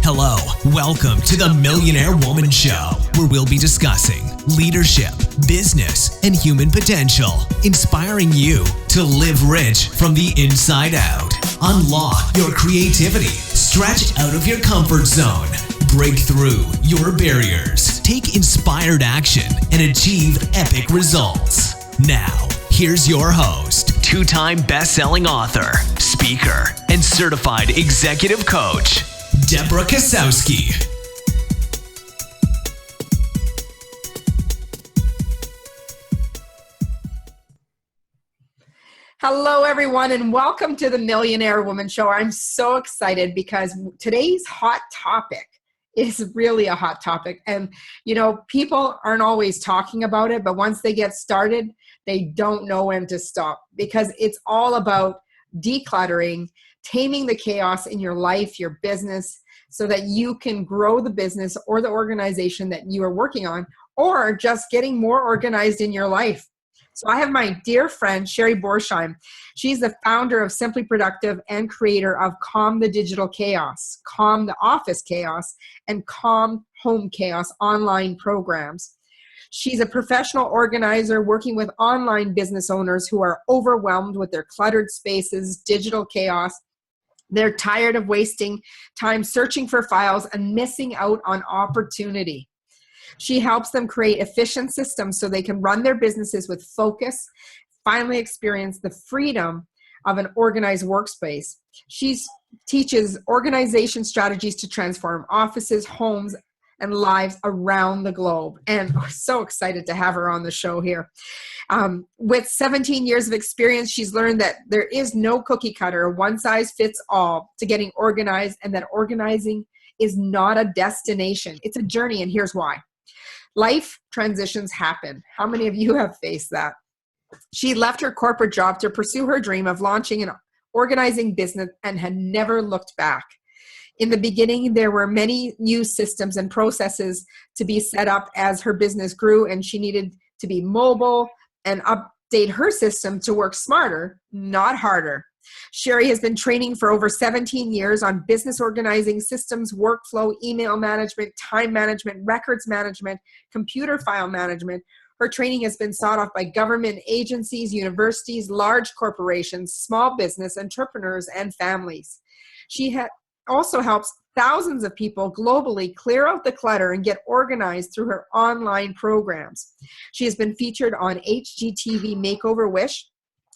Hello, welcome to the Millionaire Woman Show, where we'll be discussing leadership, business, and human potential, inspiring you to live rich from the inside out. Unlock your creativity, stretch out of your comfort zone, break through your barriers, take inspired action, and achieve epic results. Now, here's your host, two-time best-selling author, speaker, and certified executive coach, Deborah Kasowski. Hello, everyone, and welcome to the Millionaire Woman Show. I'm so excited because today's hot topic is really a hot topic. And, you know, people aren't always talking about it, but once they get started, they don't know when to stop because it's all about decluttering, taming the chaos in your life, your business, so that you can grow the business or the organization that you are working on, or just getting more organized in your life. So I have my dear friend, Sherry Borsheim. She's the founder of Simply Productive and creator of Calm the Digital Chaos, Calm the Office Chaos, and Calm Home Chaos online programs. She's a professional organizer working with online business owners who are overwhelmed with their cluttered spaces, digital chaos. They're tired of wasting time searching for files and missing out on opportunity. She helps them create efficient systems so they can run their businesses with focus, finally experience the freedom of an organized workspace. She teaches organization strategies to transform offices, homes, and lives around the globe. And we're so excited to have her on the show here. With 17 years of experience, she's learned that there is no cookie cutter, one size fits all to getting organized, and that organizing is not a destination. It's a journey, and here's why. Life transitions happen. How many of you have faced that? She left her corporate job to pursue her dream of launching an organizing business and had never looked back. In the beginning, there were many new systems and processes to be set up as her business grew, and she needed to be mobile and update her system to work smarter, not harder. Sherry has been training for over 17 years on business organizing systems, workflow, email management, time management, records management, computer file management. Her training has been sought off by government agencies, universities, large corporations, small business, entrepreneurs, and families. She also helps thousands of people globally clear out the clutter and get organized through her online programs. She has been featured on HGTV Makeover Wish,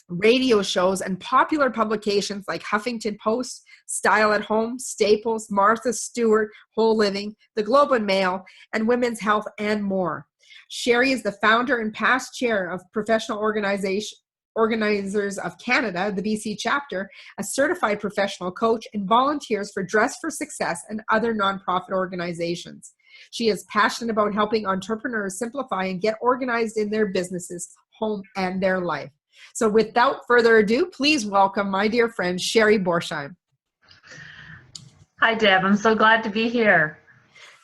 radio shows, and popular publications like Huffington Post, Style at Home, Staples, Martha Stewart, Whole Living, The Globe and Mail, and Women's Health, and more. Sherry is the founder and past chair of Professional Organizers of Canada, the BC chapter, a certified professional coach, and volunteers for Dress for Success and other nonprofit organizations. She is passionate about helping entrepreneurs simplify and get organized in their businesses, home, and their life. So without further ado, please welcome my dear friend, Sherry Borsheim. Hi, Deb. I'm so glad to be here.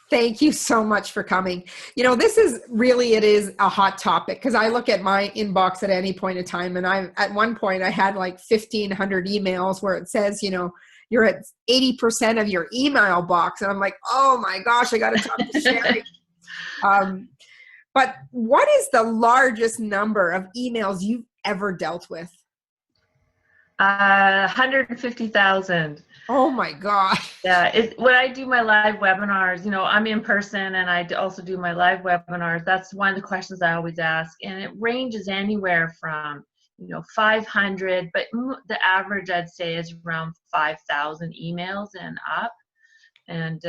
Thank you so much for coming. You know, this is really, it is a hot topic because I look at my inbox at any point in time, and at one point I had like 1,500 emails where it says, you know, you're at 80% of your email box. And I'm like, oh my gosh, I got to talk to Sherry. But what is the largest number of emails you've ever dealt with? 150,000. Oh my God. Yeah. When I do my live webinars, you know, I'm in person and I also do my live webinars. That's one of the questions I always ask. And it ranges anywhere from, you know, 500, but the average I'd say is around 5,000 emails and up. And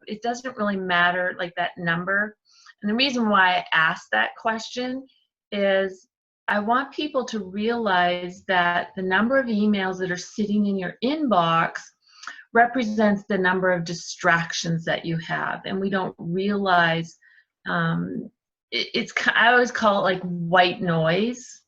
it doesn't really matter like that number. And the reason why I ask that question is I want people to realize that the number of emails that are sitting in your inbox represents the number of distractions that you have. And we don't realize, I always call it like white noise,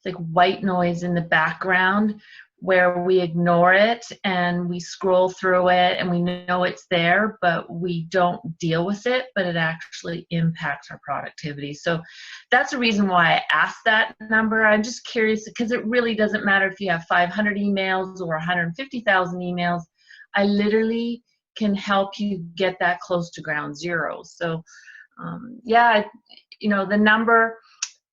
like white noise in the background where we ignore it and we scroll through it and we know it's there, but we don't deal with it, but it actually impacts our productivity. So that's the reason why I asked that number. I'm just curious because it really doesn't matter if you have 500 emails or 150,000 emails. I literally can help you get that close to ground zero. So yeah, the number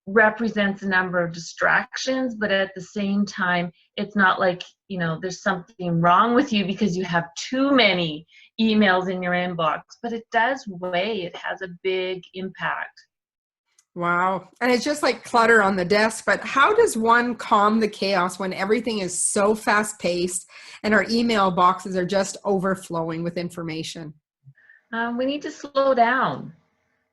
represents a number of distractions, but at the same time, it's not like, there's something wrong with you because you have too many emails in your inbox, but it does weigh. It has a big impact. Wow. And it's just like clutter on the desk, but how does one calm the chaos when everything is so fast paced and our email boxes are just overflowing with information? We need to slow down.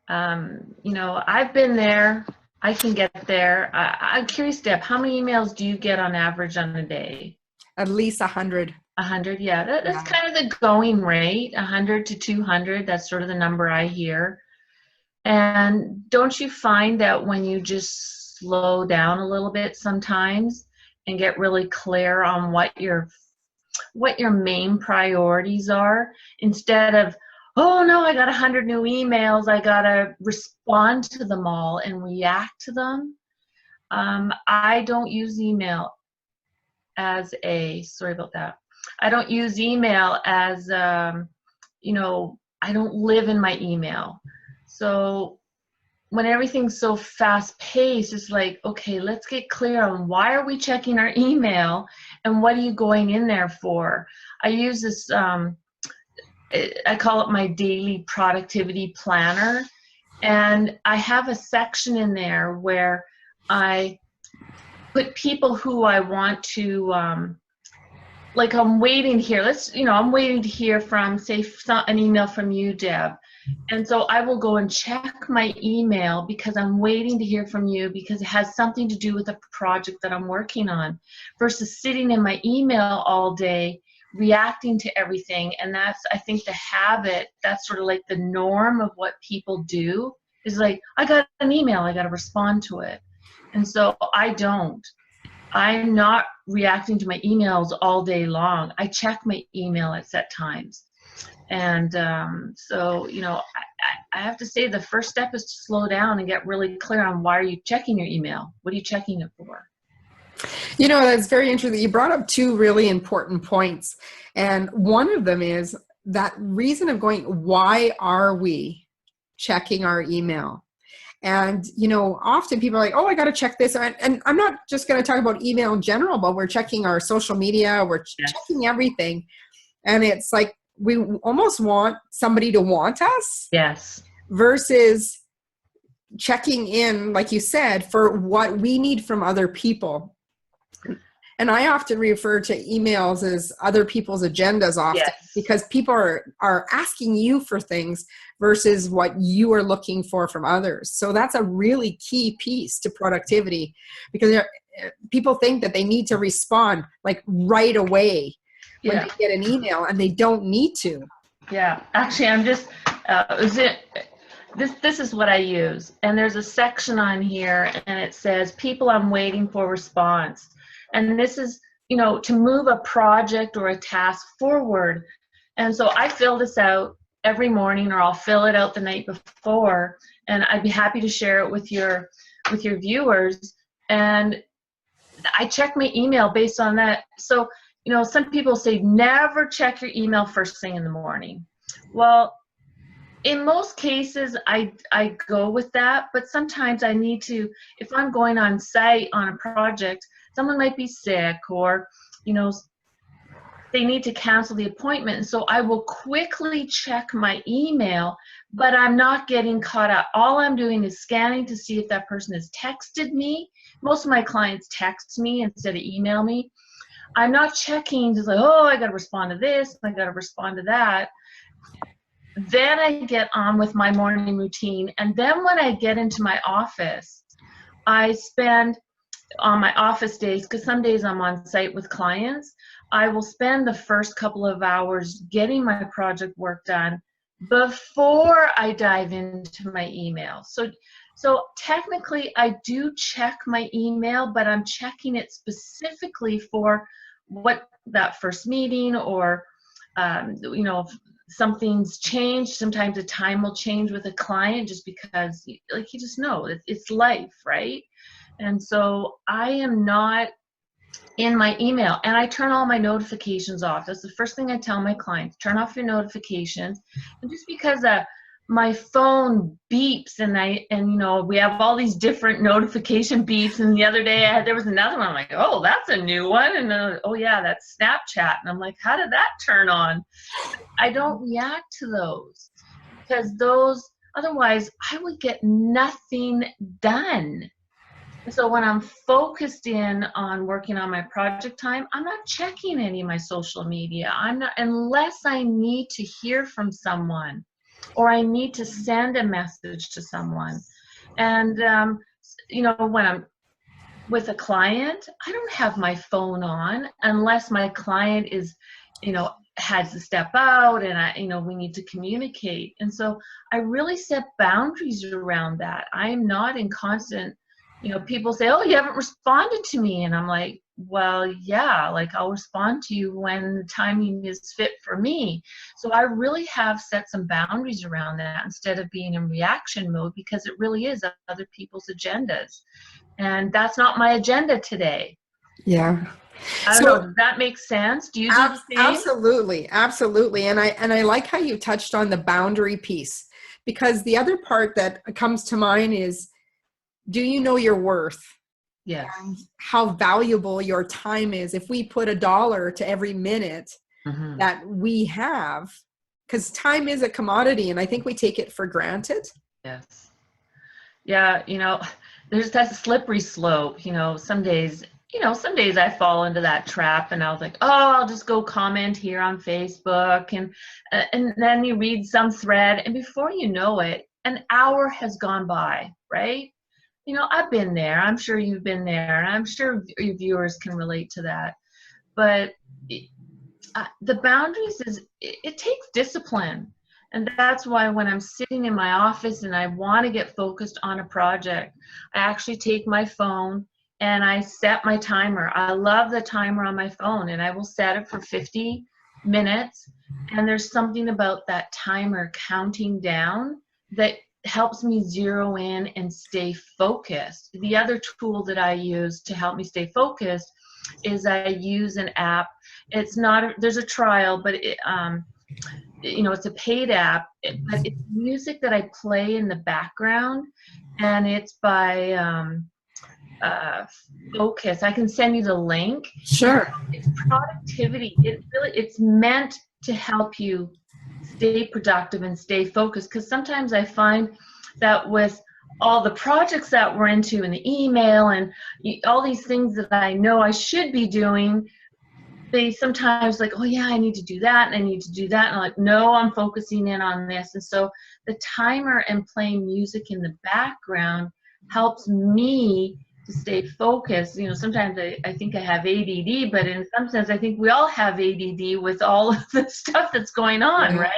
I've been there. I can get there. I'm curious, Deb, how many emails do you get on average on a day? At least 100. 100, yeah. That's kind of the going rate, 100 to 200. That's sort of the number I hear. And don't you find that when you just slow down a little bit sometimes and get really clear on what your main priorities are, instead of, oh no, I got 100 new emails, I gotta respond to them all and react to them. I don't use email as sorry about that. I don't use email as, I don't live in my email. So when everything's so fast paced, it's like, okay, let's get clear on why are we checking our email and what are you going in there for? I use this, I call it my daily productivity planner. And I have a section in there where I put people who I want to, like I'm waiting here. I'm waiting to hear from, say, an email from you, Deb. And so I will go and check my email because I'm waiting to hear from you because it has something to do with a project that I'm working on, versus sitting in my email all day reacting to everything. And that's, I think, the habit, that's sort of like the norm of what people do, is like, I got an email, I got to respond to it. And so I'm not reacting to my emails all day long. I check my email at set times. And so, I have to say the first step is to slow down and get really clear on why are you checking your email? What are you checking it for? That's very interesting. You brought up two really important points. And one of them is that reason of going, why are we checking our email? And, often people are like, oh, I got to check this. And I'm not just going to talk about email in general, but we're checking our social media, we're checking everything. And it's like, we almost want somebody to want us. Yes. Versus checking in, like you said, for what we need from other people. And I often refer to emails as other people's agendas often, because people are asking you for things versus what you are looking for from others. So that's a really key piece to productivity, because people think that they need to respond like right away when they get an email, and they don't need to. Yeah, actually, I'm just, this is what I use. And there's a section on here and it says, people I'm waiting for response. And this is, to move a project or a task forward. And so I fill this out every morning, or I'll fill it out the night before, and I'd be happy to share it with your viewers. And I check my email based on that. So, some people say never check your email first thing in the morning. Well, in most cases, I go with that, but sometimes I need to, if I'm going on site on a project, someone might be sick, or, they need to cancel the appointment. And so I will quickly check my email, but I'm not getting caught up. All I'm doing is scanning to see if that person has texted me. Most of my clients text me instead of email me. I'm not checking to say, oh, I got to respond to this, I got to respond to that. Then I get on with my morning routine. And then when I get into my office, I spend on my office days, because some days I'm on site with clients, I will spend the first couple of hours getting my project work done before I dive into my email. So technically I do check my email, but I'm checking it specifically for what that first meeting, or something's changed. Sometimes the time will change with a client just because, like, you just know it's life, right? And so I am not in my email, and I turn all my notifications off. That's the first thing I tell my clients: turn off your notifications. And just because my phone beeps, and we have all these different notification beeps, and the other day there was another one. I'm like, oh, that's a new one, and oh yeah, that's Snapchat, and I'm like, how did that turn on? I don't react to those, because those, otherwise I would get nothing done. So when I'm focused in on working on my project time, I'm not checking any of my social media. I'm not, unless I need to hear from someone or I need to send a message to someone. And, when I'm with a client, I don't have my phone on unless my client is, has to step out and we need to communicate. And so I really set boundaries around that. I am not in constant, people say, oh, you haven't responded to me. And I'm like, well, yeah, like I'll respond to you when the timing is fit for me. So I really have set some boundaries around that instead of being in reaction mode, because it really is other people's agendas. And that's not my agenda today. Yeah. I don't know. Does that make sense? Do you do the same? Absolutely. Absolutely. And I like how you touched on the boundary piece, because the other part that comes to mind is, do you know your worth? Yes. And how valuable your time is. If we put $1 to every minute that we have, because time is a commodity and I think we take it for granted. Yes. Yeah. There's that slippery slope. Some days I fall into that trap, and I was like, oh, I'll just go comment here on Facebook, and then you read some thread, and before you know it, an hour has gone by, right? I've been there. I'm sure you've been there, and I'm sure your viewers can relate to that. But the boundaries it takes discipline. And that's why when I'm sitting in my office and I want to get focused on a project, I actually take my phone and I set my timer. I love the timer on my phone, and I will set it for 50 minutes. And there's something about that timer counting down that helps me zero in and stay focused. The other tool that I use to help me stay focused is I use an app. It's not, there's a trial, but it's a paid app, but it's music that I play in the background, and it's by Focus. I can send you the link. Sure. It's productivity. It's meant to help you stay productive and stay focused, because sometimes I find that with all the projects that we're into and the email and all these things that I know I should be doing, they sometimes like, oh yeah, I need to do that and I need to do that. And I'm like, no, I'm focusing in on this. And so the timer and playing music in the background helps me to stay focused. Sometimes I think I have ADD, but in some sense, I think we all have ADD with all of the stuff that's going on, right?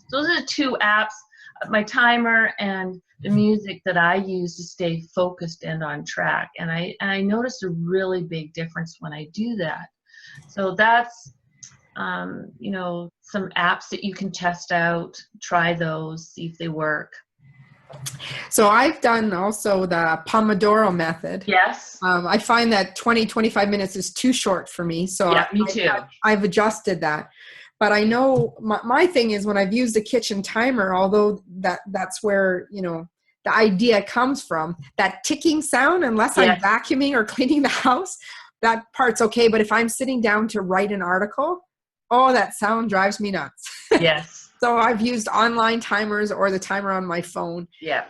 So those are the two apps, my timer and the music, that I use to stay focused and on track. And I notice a really big difference when I do that. So that's, some apps that you can test out, try those, see if they work. So I've done also the Pomodoro method. Yes. I find that 20-25 minutes is too short for me. So yeah, me too. I've adjusted that. But I know my thing is, when I've used a kitchen timer, although that's where, the idea comes from, that ticking sound, unless I'm vacuuming or cleaning the house, that part's okay. But if I'm sitting down to write an article, that sound drives me nuts. Yes. So I've used online timers or the timer on my phone. Yeah.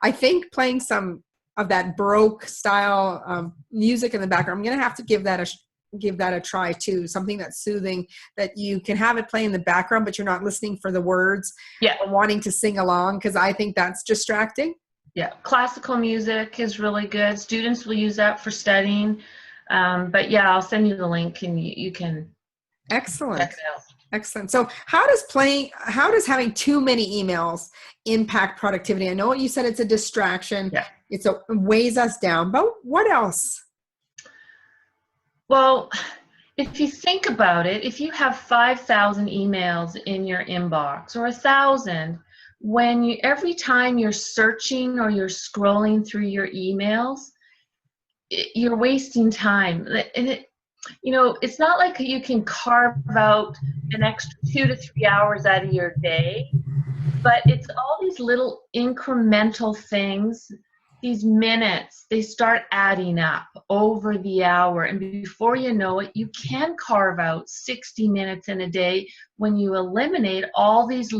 I think playing some of that Baroque style music in the background, I'm going to have to give that a try too. Something that's soothing, that you can have it play in the background, but you're not listening for the words. Yeah. Or wanting to sing along, because I think that's distracting. Yeah. Classical music is really good. Students will use that for studying. But yeah, I'll send you the link and you can. Excellent. Check it out. Excellent. So how does having too many emails impact productivity? I know what you said, it's a distraction. Yeah. It weighs us down, but what else? Well, if you think about it, if you have 5,000 emails in your inbox, or 1,000, every time you're searching or you're scrolling through your emails, you're wasting time. And it's not like you can carve out an extra 2 to 3 hours out of your day, but it's all these little incremental things. These minutes, they start adding up over the hour. And before you know it, you can carve out 60 minutes in a day when you eliminate all these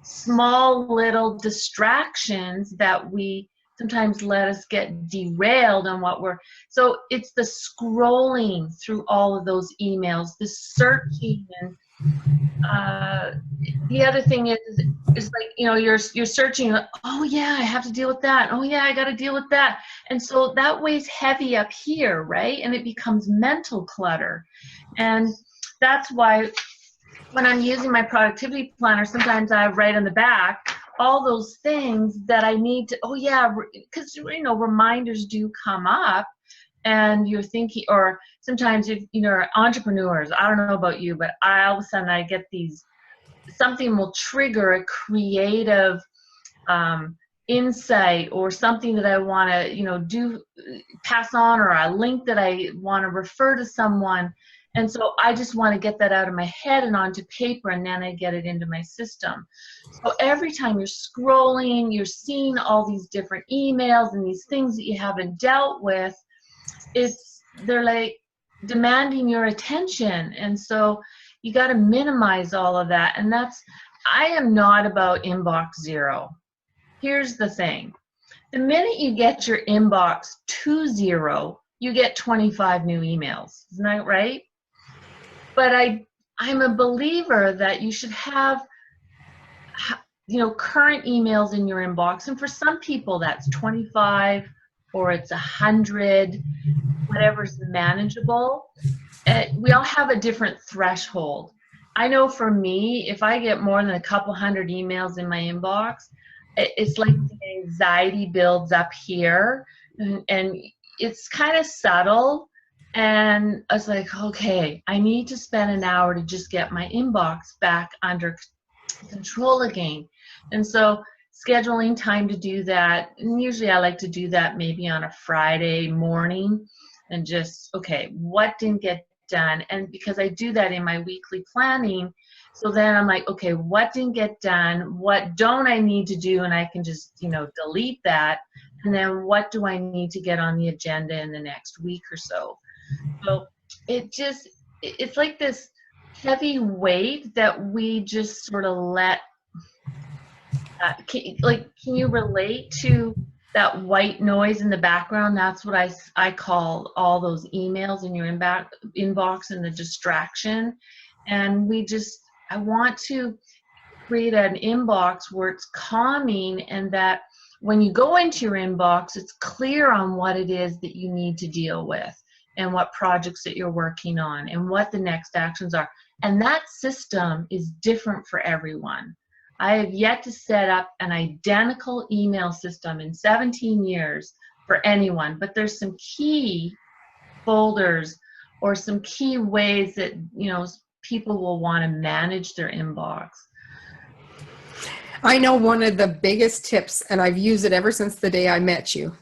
small little distractions that we sometimes let us get derailed on so it's the scrolling through all of those emails, the searching, and the other thing is like, you're searching, like, oh yeah, I have to deal with that. Oh yeah, I got to deal with that. And so that weighs heavy up here, right? And it becomes mental clutter. And that's why when I'm using my productivity planner, sometimes I write on the back all those things that I need to, oh yeah, because, reminders do come up. And you're thinking, or sometimes if entrepreneurs, I don't know about you, but all of a sudden I get something will trigger a creative insight, or something that I want to pass on, or a link that I want to refer to someone. And so I just want to get that out of my head and onto paper, and then I get it into my system. So every time you're scrolling, you're seeing all these different emails and these things that you haven't dealt with. They're like demanding your attention. And so you got to minimize all of that. And I am not about inbox zero. Here's the thing. The minute you get your inbox to zero, you get 25 new emails. Isn't that right? But I'm a believer that you should have, current emails in your inbox. And for some people that's 25, or it's 100, whatever's manageable. We all have a different threshold. I know for me, if I get more than a couple hundred emails in my inbox, it's like the anxiety builds up here, and it's kind of subtle. And I was like, okay, I need to spend an hour to just get my inbox back under control again. And so scheduling time to do that, and usually I like to do that maybe on a Friday morning, and just, okay, what didn't get done? And because I do that in my weekly planning, so then I'm like, okay, what didn't get done? What don't I need to do? And I can just, delete that. And then what do I need to get on the agenda in the next week or so? So it's like this heavy weight that we just sort of let. Can you relate to that white noise in the background? That's what I call all those emails in your inbox and the distraction. And I want to create an inbox where it's calming, and that when you go into your inbox, it's clear on what it is that you need to deal with, and what projects that you're working on, and what the next actions are. And that system is different for everyone. I have yet to set up an identical email system in 17 years for anyone, but there's some key folders or some key ways that, people will want to manage their inbox. I know one of the biggest tips, and I've used it ever since the day I met you,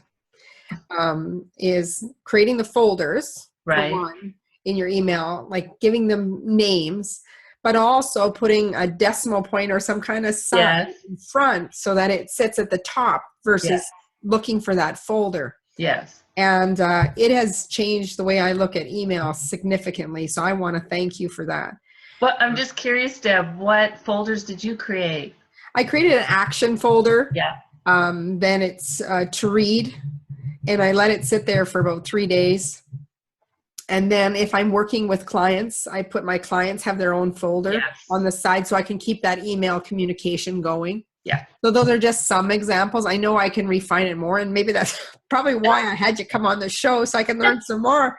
is creating the folders, right, for one, in your email, like giving them names, but also putting a decimal point or some kind of sign in front so that it sits at the top versus looking for that folder. Yes. And it has changed the way I look at email significantly. So I want to thank you for that. But I'm just curious, Deb, what folders did you create? I created an action folder. Yeah. Then it's to read, and I let it sit there for about 3 days. And then if I'm working with clients, I put my clients have their own folder on the side so I can keep that email communication going. Yeah. So those are just some examples. I know I can refine it more, and maybe that's probably why I had you come on the show, so I can learn some more.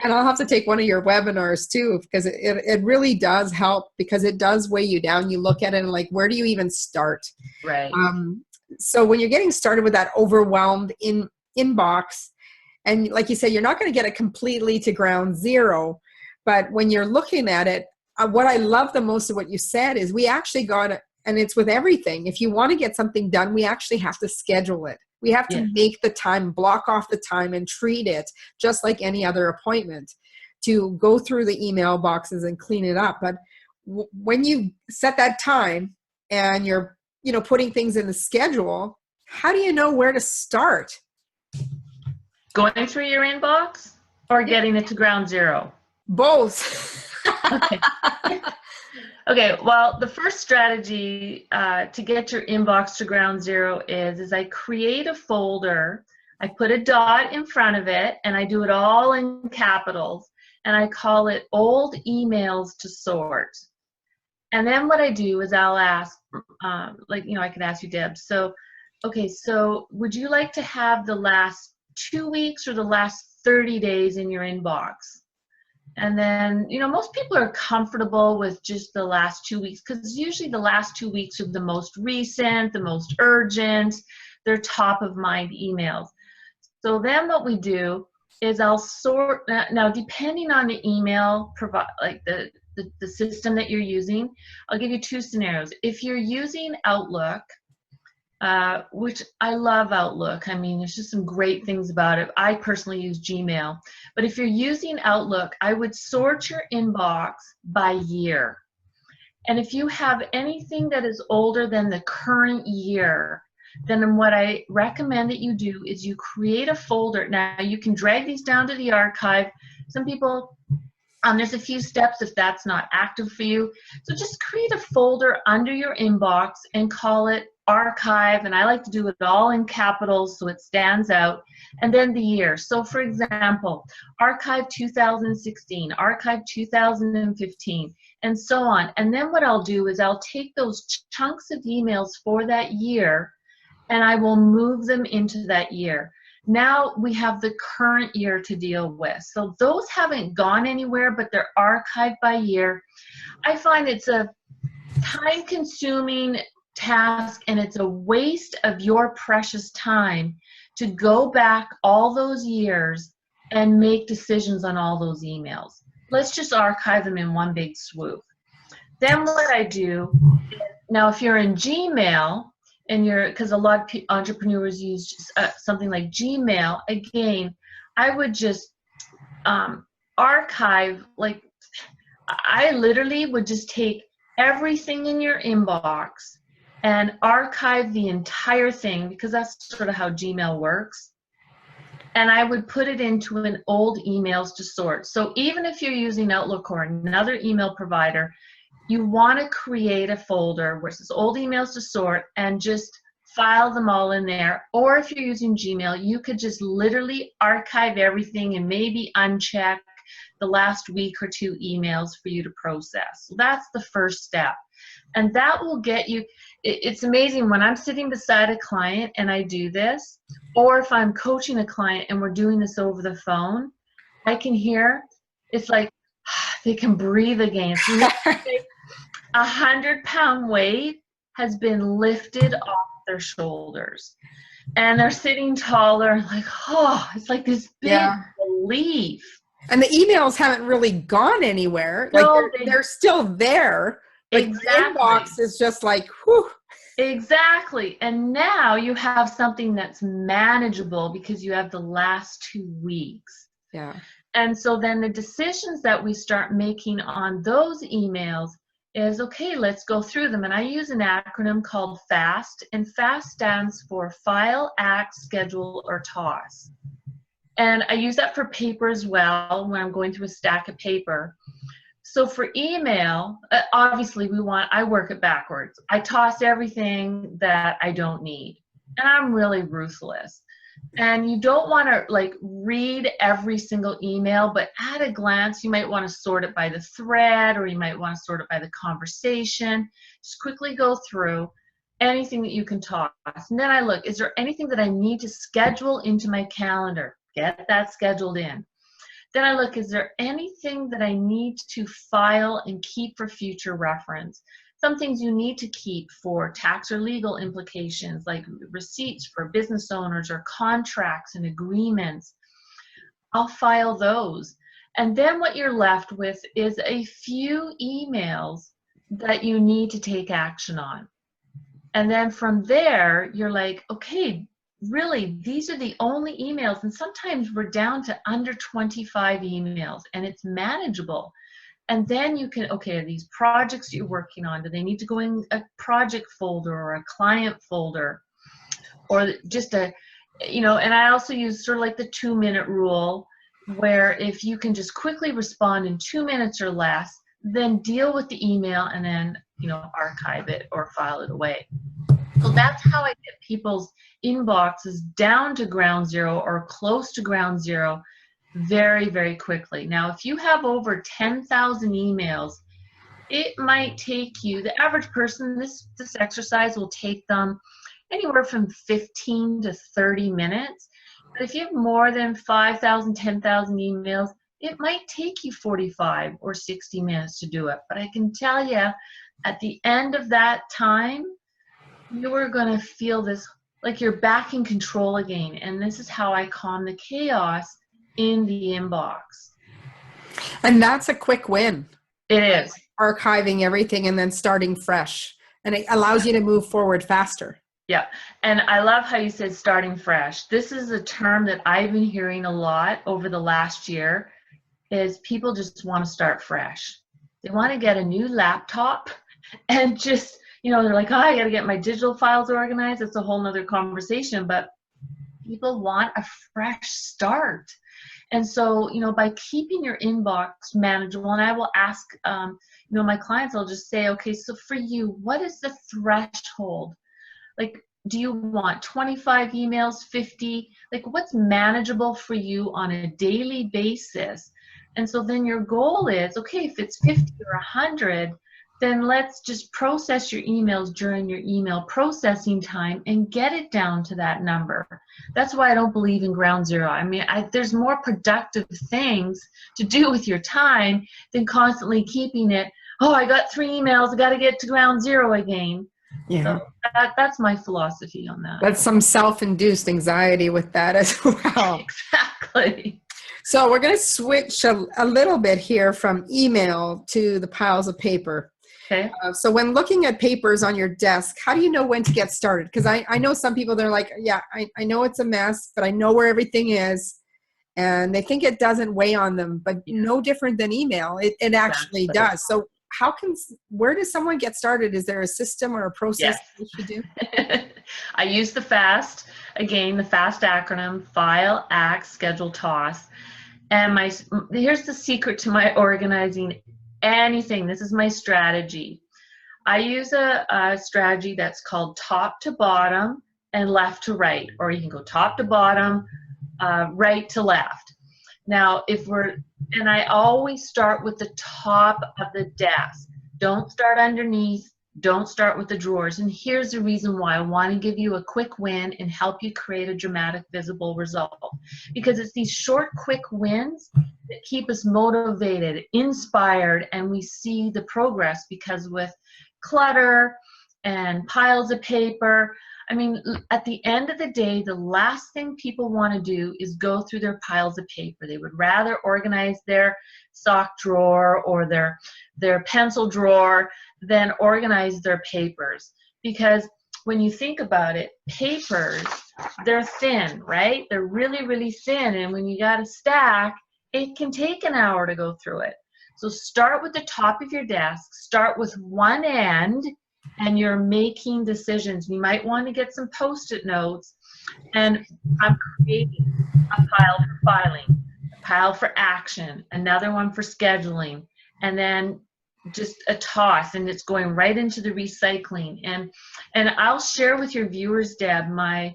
And I'll have to take one of your webinars too, because it really does help, because it does weigh you down. You look at it and like, where do you even start? Right. So when you're getting started with that overwhelmed inbox, and like you said, you're not going to get it completely to ground zero, but when you're looking at it, what I love the most of what you said is we actually got it, and it's with everything. If you want to get something done, we actually have to schedule it. We have Yeah. to make the time, block off the time, and treat it just like any other appointment to go through the email boxes and clean it up. But when you set that time and you're, putting things in the schedule, how do you know where to start? Going through your inbox or getting it to ground zero? Both. Okay. Okay, well, the first strategy to get your inbox to ground zero is I create a folder, I put a dot in front of it, and I do it all in capitals, and I call it old emails to sort. And then what I do is I'll ask, I can ask you, Deb, so would you like to have the last 2 weeks or the last 30 days in your inbox? And then, most people are comfortable with just the last 2 weeks because usually the last 2 weeks are the most recent, the most urgent, they're top of mind emails. So then what we do is I'll sort, now depending on the email, the system that you're using, I'll give you two scenarios. If you're using Outlook, which I love Outlook. I mean, there's just some great things about it. I personally use Gmail. But if you're using Outlook, I would sort your inbox by year. And if you have anything that is older than the current year, then what I recommend that you do is you create a folder. Now, you can drag these down to the archive. Some people, there's a few steps if that's not active for you. So just create a folder under your inbox and call it archive, and I like to do it all in capitals so it stands out, and then the year. So for example, archive 2016, archive 2015, and so on. And then what I'll do is I'll take those chunks of emails for that year and I will move them into that year. Now we have the current year to deal with. So those haven't gone anywhere, but they're archived by year. I find it's a time-consuming task and it's a waste of your precious time to go back all those years and make decisions on all those emails. Let's just archive them in one big swoop. Then what I do, now if you're in Gmail, and because a lot of entrepreneurs use something like Gmail, again, I would just archive, like I literally would just take everything in your inbox and archive the entire thing, because that's sort of how Gmail works. And I would put it into an old emails to sort. So even if you're using Outlook or another email provider, you want to create a folder where it says old emails to sort and just file them all in there. Or if you're using Gmail, you could just literally archive everything and maybe uncheck the last week or two emails for you to process. So that's the first step. And that will get you, it's amazing when I'm sitting beside a client and I do this, or if I'm coaching a client and we're doing this over the phone, I can hear, it's like they can breathe again. It's like 100-pound weight has been lifted off their shoulders. And they're sitting taller, like, oh, it's like this big relief. And the emails haven't really gone anywhere. No, like they're still there. But exactly. The inbox is just like, whew. Exactly. And now you have something that's manageable because you have the last 2 weeks. Yeah. And so then the decisions that we start making on those emails is, okay, let's go through them. And I use an acronym called FAST, and FAST stands for File, Act, Schedule, or Toss. And I use that for paper as well when I'm going through a stack of paper. So for email, obviously I work it backwards. I toss everything that I don't need. And I'm really ruthless. And you don't want to read every single email, but at a glance, you might want to sort it by the thread, or you might want to sort it by the conversation. Just quickly go through anything that you can toss. And then I look, is there anything that I need to schedule into my calendar? Get that scheduled in. Then I look, is there anything that I need to file and keep for future reference? Some things you need to keep for tax or legal implications, like receipts for business owners or contracts and agreements. I'll file those. And then what you're left with is a few emails that you need to take action on. And then from there, you're like, okay, really, these are the only emails, and sometimes we're down to under 25 emails, and it's manageable. And then you can, okay, these projects you're working on, do they need to go in a project folder or a client folder, or just a, and I also use sort of like the 2-minute rule, where if you can just quickly respond in 2 minutes or less, then deal with the email and then, archive it or file it away. So that's how I get people's inboxes down to ground zero or close to ground zero very, very quickly. Now, if you have over 10,000 emails, it might take you, the average person, this exercise will take them anywhere from 15 to 30 minutes. But if you have more than 5,000, 10,000 emails, it might take you 45 or 60 minutes to do it. But I can tell you, at the end of that time, you are going to feel this, like you're back in control again. And this is how I calm the chaos in the inbox. And that's a quick win. It is. Archiving everything and then starting fresh. And it allows you to move forward faster. Yeah. And I love how you said starting fresh. This is a term that I've been hearing a lot over the last year, is people just want to start fresh. They want to get a new laptop and just, they're like, oh, I got to get my digital files organized. It's a whole nother conversation, but people want a fresh start. And so, by keeping your inbox manageable, and I will ask, my clients, I'll just say, okay, so for you, what is the threshold? Like, do you want 25 emails, 50? Like, what's manageable for you on a daily basis? And so then your goal is, okay, if it's 50 or 100, then let's just process your emails during your email processing time and get it down to that number. That's why I don't believe in ground zero. I mean, there's more productive things to do with your time than constantly keeping it, oh, I got 3 emails, I got to get to ground zero again. Yeah. So that's my philosophy on that. That's some self-induced anxiety with that as well. Exactly. So we're going to switch a little bit here from email to the piles of paper. Okay. So when looking at papers on your desk, how do you know when to get started? Because I know some people, they're like, yeah, I know it's a mess, but I know where everything is. And they think it doesn't weigh on them, but no different than email. It actually does. So where does someone get started? Is there a system or a process they should do? I use the FAST, again, the FAST acronym: file, act, schedule, toss. And here's the secret to my organizing anything. This is my strategy. I use a strategy that's called top to bottom and left to right, or you can go top to bottom, right to left. Now, and I always start with the top of the desk. Don't start underneath. Don't start with the drawers. And here's the reason why. I want to give you a quick win and help you create a dramatic, visible result. Because it's these short, quick wins that keep us motivated, inspired, and we see the progress. Because with clutter and piles of paper, I mean, at the end of the day, the last thing people want to do is go through their piles of paper. They would rather organize their sock drawer or their pencil drawer than organize their papers. Because when you think about it, papers, they're thin, right? They're really, really thin. And when you got a stack, it can take an hour to go through it. So start with the top of your desk. Start with one end, and you're making decisions. You might want to get some Post-it notes, and I'm creating a pile for filing, a pile for action, another one for scheduling, and then just a toss, and it's going right into the recycling. And I'll share with your viewers, Deb, my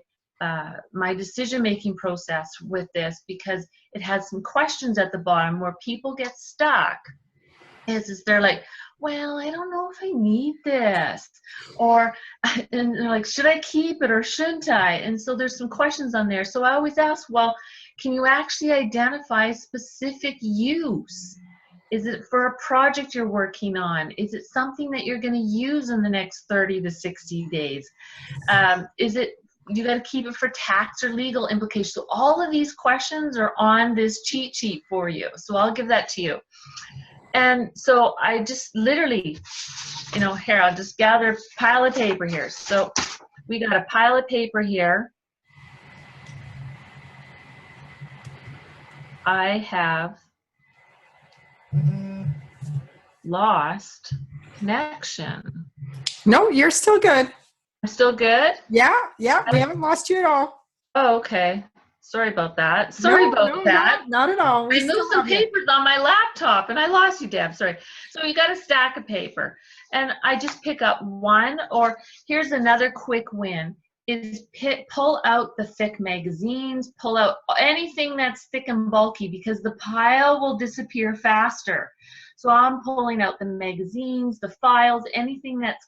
decision-making process with this, because it has some questions at the bottom where people get stuck. Is they're like, well, I don't know if I need this, and they're like, should I keep it or shouldn't I? And so there's some questions on there. So I always ask, well, can you actually identify specific use? Is it for a project you're working on? Is it something that you're going to use in the next 30 to 60 days? Is it, you got to keep it for tax or legal implications? So all of these questions are on this cheat sheet for you. So I'll give that to you. And so I just literally, here, I'll just gather a pile of paper here. So we got a pile of paper here. I have lost connection. No, you're still good. I'm still good? Yeah, yeah, we haven't lost you at all. Oh, okay. Sorry about that. Sorry No, about no, that. not at all. We I moved still some have you. papers on my laptop and I lost you, Deb. Sorry. So you got a stack of paper and I just pick up one, or here's another quick win is pull out the thick magazines, pull out anything that's thick and bulky because the pile will disappear faster. So I'm pulling out the magazines, the files, anything that's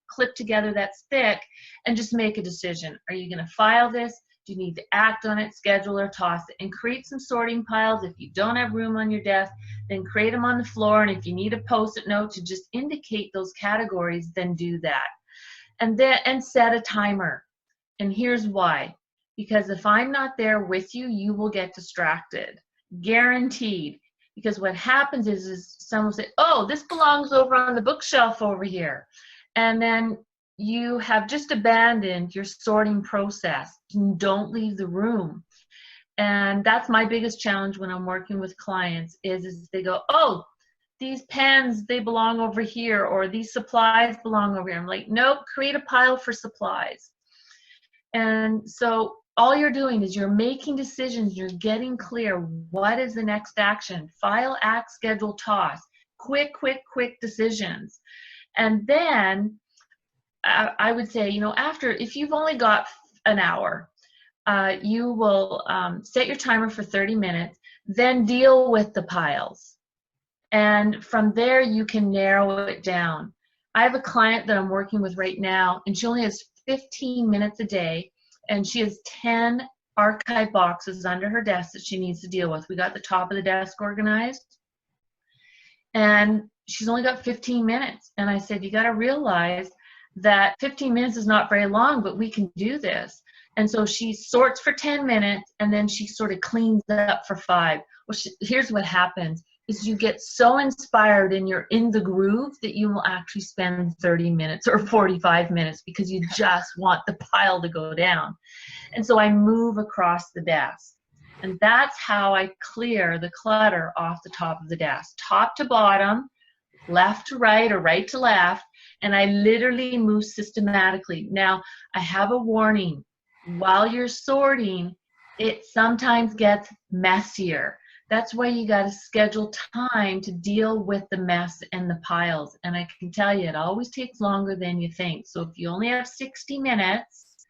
clipped together that's thick, and just make a decision. Are you going to file this? Do you need to act on it, schedule, or toss it? And create some sorting piles. If you don't have room on your desk, then create them on the floor. And if you need a post-it note to just indicate those categories, then do that. And set a timer. And here's why. Because if I'm not there with you, you will get distracted. Guaranteed. Because what happens is someone will say, oh, this belongs over on the bookshelf over here. And then you have just abandoned your sorting process. Don't leave the room. And that's my biggest challenge when I'm working with clients is they go, oh, these pens, they belong over here, or these supplies belong over here. I'm like, nope, create a pile for supplies. And so all you're doing is you're making decisions, you're getting clear. What is the next action? File, act, schedule, toss. Quick decisions. And then I would say, you know, after, if you've only got an hour, you will set your timer for 30 minutes, then deal with the piles. And from there, you can narrow it down. I have a client that I'm working with right now, and she only has 15 minutes a day, and she has 10 archive boxes under her desk that she needs to deal with. We got the top of the desk organized, and she's only got 15 minutes. And I said, you got to realize that 15 minutes is not very long, but we can do this. And so she sorts for 10 minutes, and then she sort of cleans up for 5. Well, here's what happens is you get so inspired and you're in the groove that you will actually spend 30 minutes or 45 minutes because you just want the pile to go down. And so I move across the desk. And that's how I clear the clutter off the top of the desk, top to bottom, left to right, or right to left. And I literally move systematically. Now, I have a warning. While you're sorting, it sometimes gets messier. That's why you got to schedule time to deal with the mess and the piles. And I can tell you, it always takes longer than you think. So if you only have 60 minutes,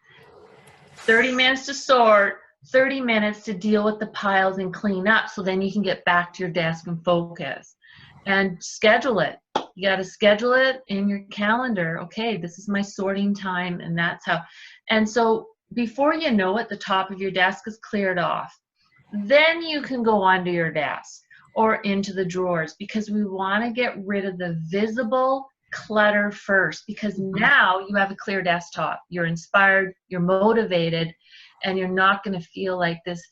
30 minutes to sort, 30 minutes to deal with the piles and clean up, so then you can get back to your desk and focus. And schedule it. You got to schedule it in your calendar. Okay, this is my sorting time, and that's how. And so before you know it, the top of your desk is cleared off. Then you can go onto your desk or into the drawers, because we want to get rid of the visible clutter first, because now you have a clear desktop. You're inspired, you're motivated, and you're not going to feel like this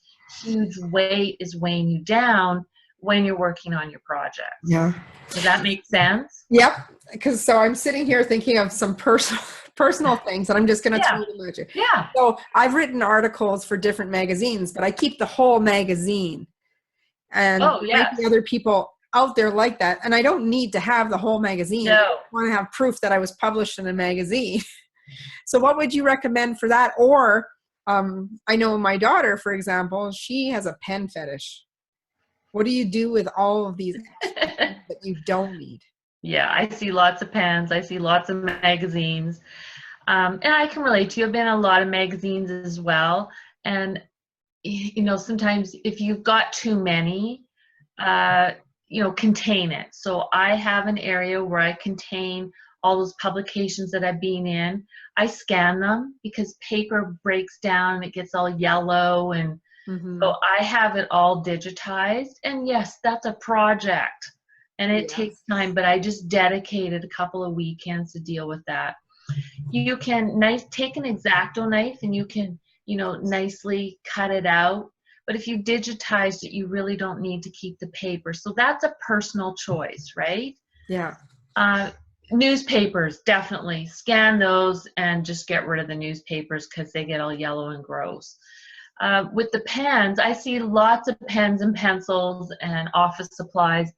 huge weight is weighing you down when you're working on your project. Yeah. Does that make sense? Yep. Because so I'm sitting here thinking of some personal things, and I'm just going to tell them at you. Yeah. So I've written articles for different magazines, but I keep the whole magazine. And there might be other people out there like that, and I don't need to have the whole magazine. No. I want to have proof that I was published in a magazine. So what would you recommend for that? Or I know my daughter, for example, she has a pen fetish. What do you do with all of these that you don't need? Yeah, I see lots of pens. I see lots of magazines. And I can relate to you. I've been in a lot of magazines as well. And, you know, sometimes if you've got too many, you know, contain it. So I have an area where I contain all those publications that I've been in. I scan them because paper breaks down and it gets all yellow, and so I have it all digitized. And yes, that's a project and it takes time, but I just dedicated a couple of weekends to deal with that. You can take an X-Acto knife and you can, you know, nicely cut it out. But if you digitized it, you really don't need to keep the paper. So that's a personal choice, right? Yeah. Newspapers, definitely. Scan those and just get rid of the newspapers because they get all yellow and gross. With the pens, I see lots of pens and pencils and office supplies.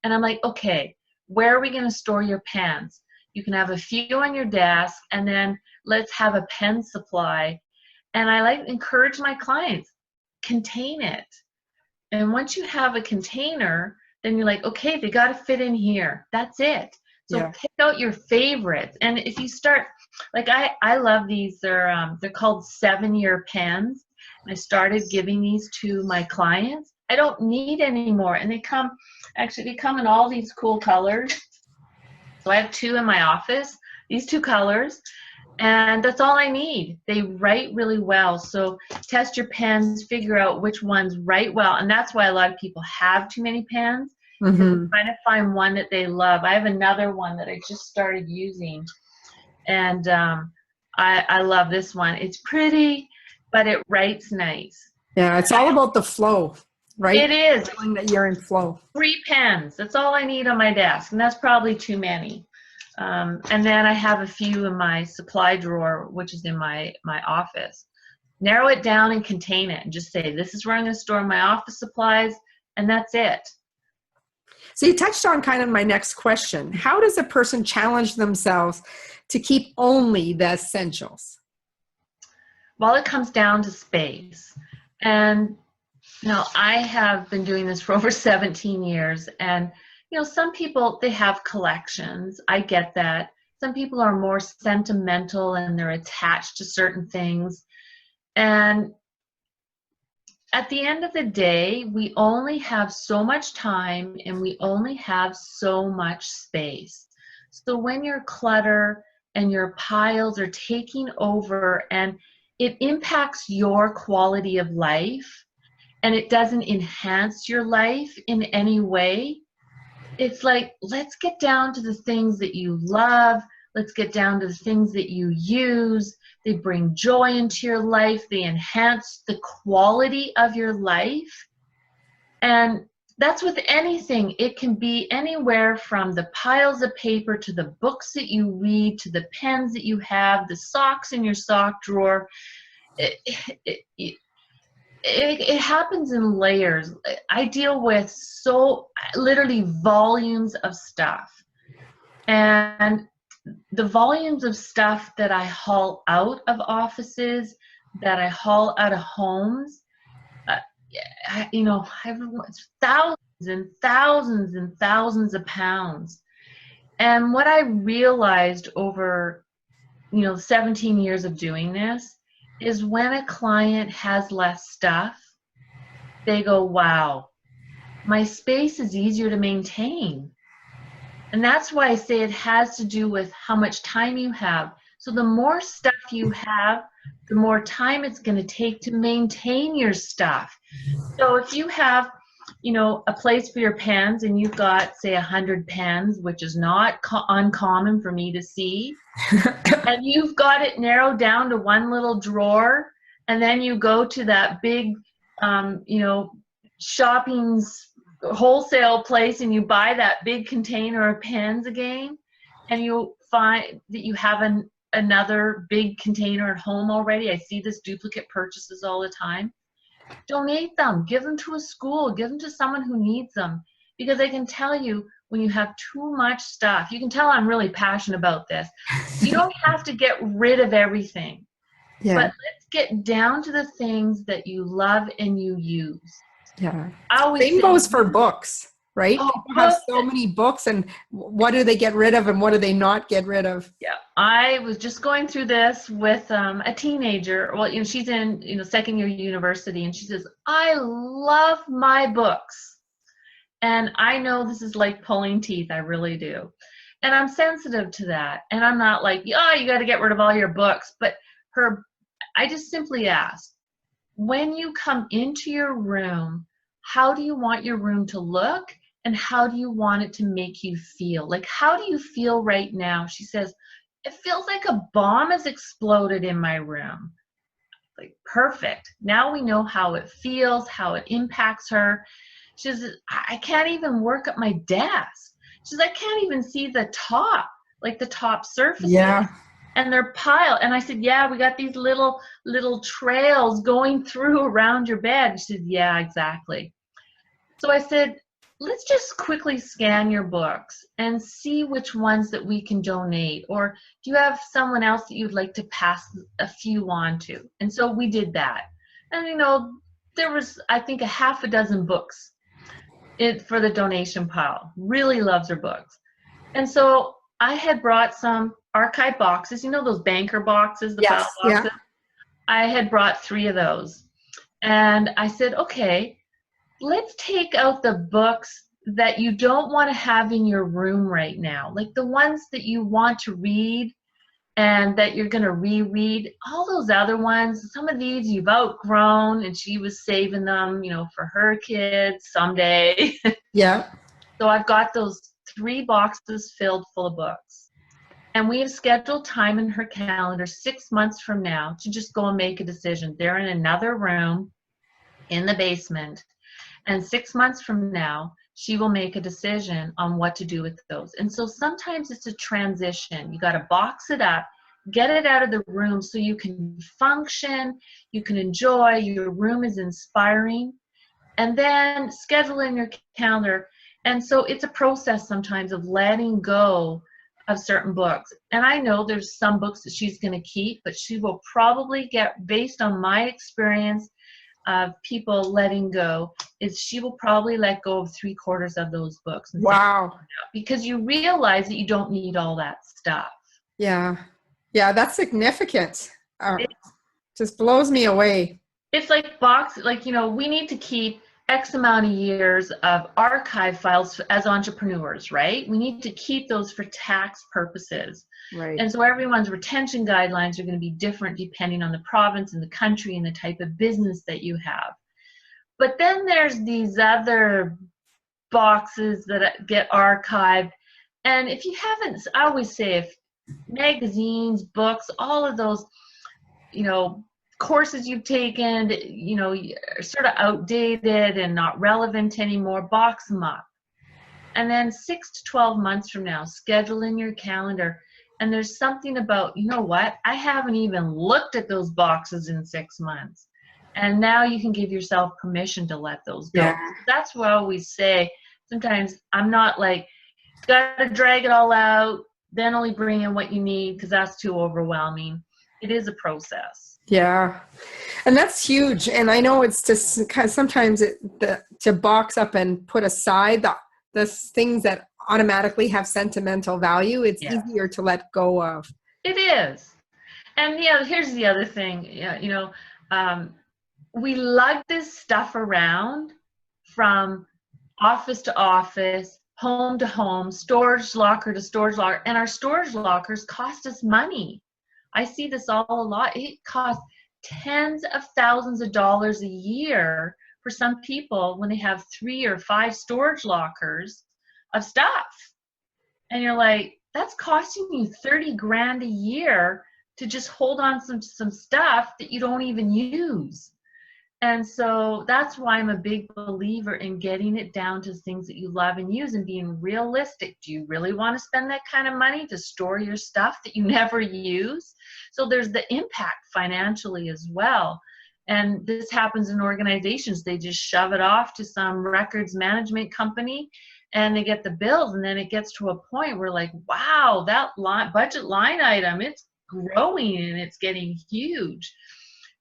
And I'm like, okay, where are we going to store your pens? You can have a few on your desk, and then let's have a pen supply. And I like encourage my clients, contain it. And once you have a container, then you're like, okay, they got to fit in here. That's it. So pick out your favorites. And if you start, like I love these. They're called 7-year pens. I started giving these to my clients. I don't need any more. And they come in all these cool colors. So I have 2 in my office, these 2 colors, and that's all I need. They write really well. So test your pens, figure out which ones write well. And that's why a lot of people have too many pens. Trying to find one that they love. I have another one that I just started using, and I love this one. It's pretty, but it writes nice. Yeah, it's all about the flow, right? It is. Feeling that you're in flow. 3 pens. That's all I need on my desk, and that's probably too many. And then I have a few in my supply drawer, which is in my office. Narrow it down and contain it, and just say, this is where I'm going to store my office supplies, and that's it. So you touched on kind of my next question. How does a person challenge themselves to keep only the essentials? Well, it comes down to space. And, I have been doing this for over 17 years. And, some people, they have collections. I get that. Some people are more sentimental and they're attached to certain things. And at the end of the day, we only have so much time and we only have so much space. So when your clutter and your piles are taking over and it impacts your quality of life and it doesn't enhance your life in any way, it's like, let's get down to the things that you love. Let's get down to the things that you use. They bring joy into your life. They enhance the quality of your life. And that's with anything. It can be anywhere from the piles of paper to the books that you read, to the pens that you have, the socks in your sock drawer. It happens in layers. I deal with literally volumes of stuff. And the volumes of stuff that I haul out of offices, that I haul out of homes, I have thousands and thousands and thousands of pounds. And what I realized over, 17 years of doing this is when a client has less stuff, they go, wow, my space is easier to maintain. And that's why I say it has to do with how much time you have. So the more stuff you have, the more time it's going to take to maintain your stuff. So if you have, a place for your pens and you've got, say, 100 pens, which is not uncommon for me to see, and you've got it narrowed down to one little drawer, and then you go to that big, shopping wholesale place and you buy that big container of pens again, and you find that you have another big container at home already. I see this duplicate purchases all the time. Donate them, give them to a school, give them to someone who needs them, because I can tell you, when you have too much stuff, you can tell I'm really passionate about this. You don't have to get rid of everything, but let's get down to the things that you love and you use. Yeah. Same goes for books, right? Oh, people have so many books, and what do they get rid of and what do they not get rid of? Yeah. I was just going through this with a teenager. Well, she's in, second year university, and she says, I love my books. And I know this is like pulling teeth. I really do. And I'm sensitive to that. And I'm not like, you got to get rid of all your books. But I just simply asked, when you come into your room, how do you want your room to look? And how do you want it to make you feel? Like, how do you feel right now? She says, it feels like a bomb has exploded in my room. Like, perfect. Now we know how it feels, how it impacts her. She says, I can't even work at my desk. She says, I can't even see the top, like the top surfaces. Yeah. And they're piled. And I said, yeah, we got these little trails going through around your bed. She said, yeah, exactly. So I said, let's just quickly scan your books and see which ones that we can donate. Or do you have someone else that you'd like to pass a few on to? And so we did that. And, you know, there was, I think, a half a dozen books for the donation pile. Really loves her books. And so I had brought some archive boxes, you know, those banker boxes, the Yes, file boxes. yeah. I had brought 3 of those. And I said, okay, let's take out the books that you don't want to have in your room right now, like the ones that you want to read and that you're going to reread. All those other ones, some of these you've outgrown, and she was saving them, you know, for her kids someday. Yeah. So I've got those 3 boxes filled full of books. And we have scheduled time in her calendar 6 months from now to just go and make a decision. They're in another room in the basement. And 6 months from now, she will make a decision on what to do with those. And so sometimes it's a transition. You got to box it up, get it out of the room so you can function, you can enjoy, your room is inspiring, and then schedule in your calendar. And so it's a process sometimes of letting go of certain books. And I know there's some books that she's going to keep, but she will probably get, based on my experience of people letting go, is she will probably let go of 3/4 of those books. And Wow. because you realize that you don't need all that stuff. Yeah. Yeah, that's significant. It, Just blows me away. it's like you know, we need to keep X amount of years of archive files as entrepreneurs, right? We need to keep those for tax purposes. Right. And so everyone's retention guidelines are going to be different depending on the province and the country and the type of business that you have. But then there's these other boxes that get archived. And if you haven't, I always say, if magazines, books, all of those, you know, courses you've taken, you know, are sort of outdated and not relevant anymore, box them up. And then 6 to 12 months from now, schedule in your calendar. And there's something about, you know what, I haven't even looked at those boxes in 6 months. And now you can give yourself permission to let those go. Yeah. That's what I always say. Sometimes I'm not like, got to drag it all out, then only bring in what you need, because that's too overwhelming. It is a process. Yeah. And that's huge. And I know it's just kind of sometimes to box up and put aside the things that automatically have sentimental value, it's easier to let go of. It is. And yeah, here's the other thing. You know, we lug this stuff around from office to office, home to home, storage locker to storage locker, and our storage lockers cost us money. I see this all a lot. It costs tens of thousands of dollars a year for some people when they have 3 or 5 storage lockers of stuff. And you're like, that's costing you 30 grand a year to just hold on some stuff that you don't even use. And so that's why I'm a big believer in getting it down to things that you love and use and being realistic. Do you really want to spend that kind of money to store your stuff that you never use? So there's the impact financially as well. And this happens in organizations. They just shove it off to some records management company and they get the bills. And then it gets to a point where like, wow, that budget line item, it's growing and it's getting huge.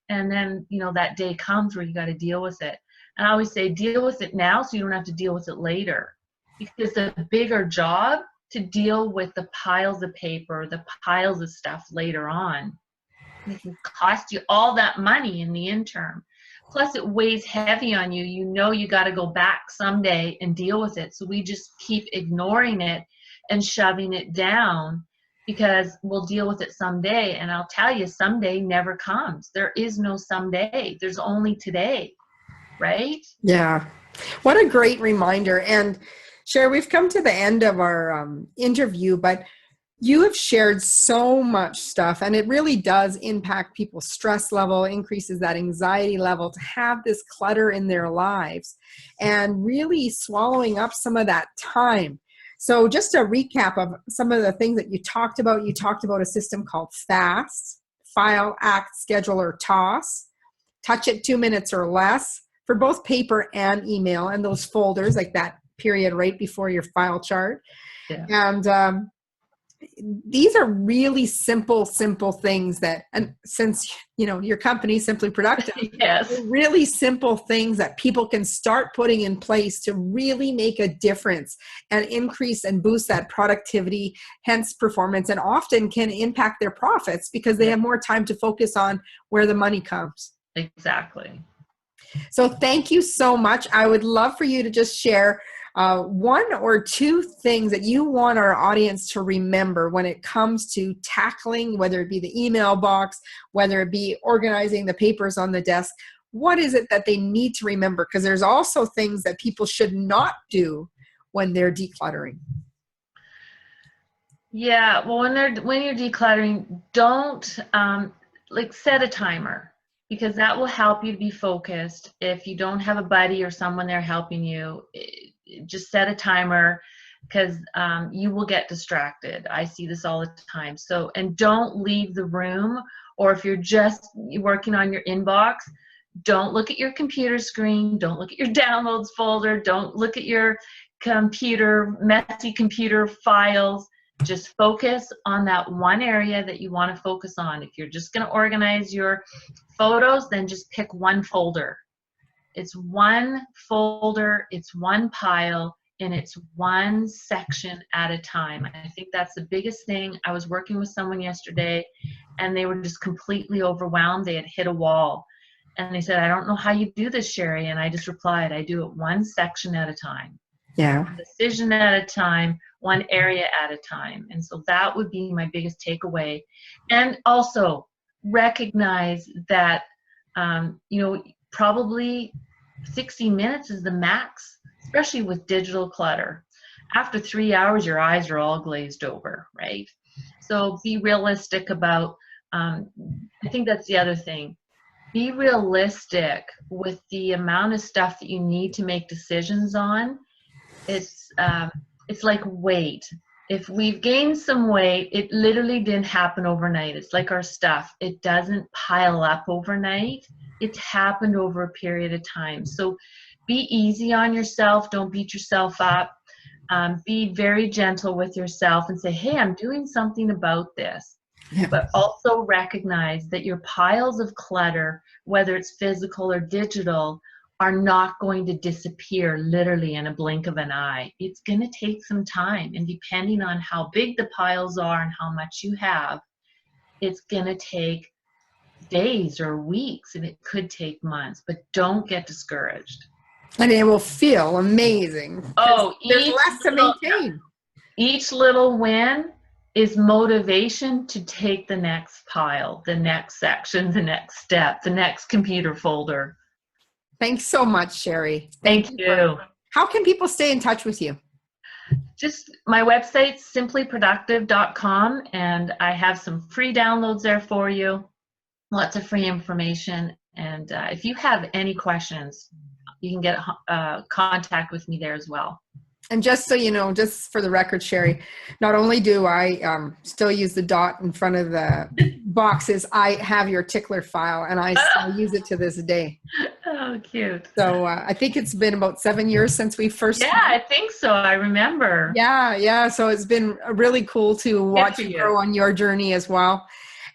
And then, you know, that day comes where you got to deal with it. And I always say, deal with it now so you don't have to deal with it later. Because the bigger job to deal with the piles of paper, the piles of stuff later on, it can cost you all that money in the interim. Plus it weighs heavy on you. You know you got to go back someday and deal with it. So we just keep ignoring it and shoving it down, because we'll deal with it someday. And I'll tell you, someday never comes. There is no someday. There's only today, right? Yeah. What a great reminder. And Sherry, we've come to the end of our interview, but you have shared so much stuff, and it really does impact people's stress level, increases that anxiety level to have this clutter in their lives, and really swallowing up some of that time So just a recap of some of the things that you talked about a system called FAST, file, act, schedule, or toss, touch it 2 minutes or less for both paper and email, and those folders like that period right before your file chart. Yeah. And these are really simple things that, and since your company Simply Productive, Yes, they're really simple things that people can start putting in place to really make a difference and increase and boost that productivity, hence performance, and often can impact their profits because they have more time to focus on where the money comes. exactly. So thank you so much. I would love for you to just share one or two things that you want our audience to remember when it comes to tackling, whether it be the email box, whether it be organizing the papers on the desk. What is it that they need to remember? Because there's also things that people should not do when they're decluttering. Yeah, well, when you're decluttering, don't set a timer, because that will help you to be focused. If you don't have a buddy or someone there helping you, just set a timer, because you will get distracted. I see this all the time. So, and don't leave the room, or if you're just working on your inbox, don't look at your computer screen, don't look at your downloads folder, don't look at your messy computer files. Just focus on that one area that you want to focus on. If you're just going to organize your photos, then just pick one folder. It's one folder, it's one pile, and it's one section at a time. I think that's the biggest thing. I was working with someone yesterday, and they were just completely overwhelmed. They had hit a wall. And they said, I don't know how you do this, Sherry. And I just replied, I do it one section at a time. Yeah. One decision at a time, one area at a time. And so that would be my biggest takeaway. And also recognize that, probably 60 minutes is the max, especially with digital clutter. After 3 hours, your eyes are all glazed over, right? So be realistic about, I think that's the other thing. Be realistic with the amount of stuff that you need to make decisions on. It's like weight. If we've gained some weight, it literally didn't happen overnight. It's like our stuff. It doesn't pile up overnight. It happened over a period of time. So be easy on yourself. Don't beat yourself up. Be very gentle with yourself and say, hey, I'm doing something about this. Yeah. But also recognize that your piles of clutter, whether it's physical or digital, are not going to disappear literally in a blink of an eye. It's going to take some time. And depending on how big the piles are and how much you have, it's going to take days or weeks, and it could take months. But don't get discouraged. And it will feel amazing. Oh, there's less to maintain. Each little win is motivation to take the next pile, the next section, the next step, the next computer folder. Thanks so much, Sherry. Thank you. How can people stay in touch with you? Just my website, simplyproductive.com, and I have some free downloads there for you. Lots of free information. And if you have any questions, you can get contact with me there as well. And just so you know, just for the record, Sherry, not only do I still use the dot in front of the boxes, I have your tickler file, and I still use it to this day. Oh, cute. So I think it's been about 7 years since we first met. I think so. I remember. Yeah. So it's been really cool to watch you grow on your journey as well.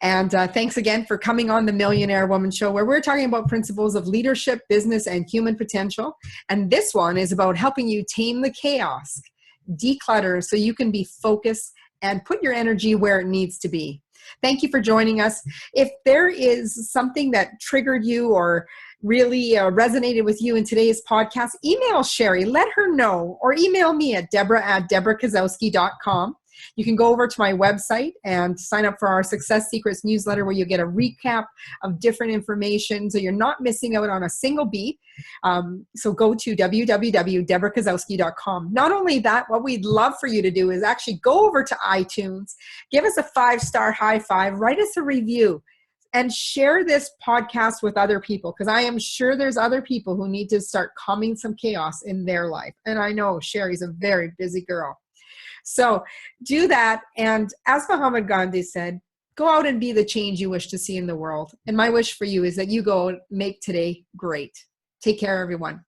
And thanks again for coming on the Millionaire Woman Show, where we're talking about principles of leadership, business, and human potential. And this one is about helping you tame the chaos, declutter so you can be focused and put your energy where it needs to be. Thank you for joining us. If there is something that triggered you or really resonated with you in today's podcast, email Sherry, let her know, or email me at Deborah@DeborahKazowski.com. You can go over to my website and sign up for our Success Secrets newsletter, where you get a recap of different information so you're not missing out on a single beat. So go to www.DeborahKazowski.com. Not only that, what we'd love for you to do is actually go over to iTunes, give us a 5-star high five, write us a review, and share this podcast with other people, because I am sure there's other people who need to start calming some chaos in their life. And I know Sherry's a very busy girl. So do that. And as Muhammad Gandhi said, go out and be the change you wish to see in the world. And my wish for you is that you go and make today great. Take care, everyone.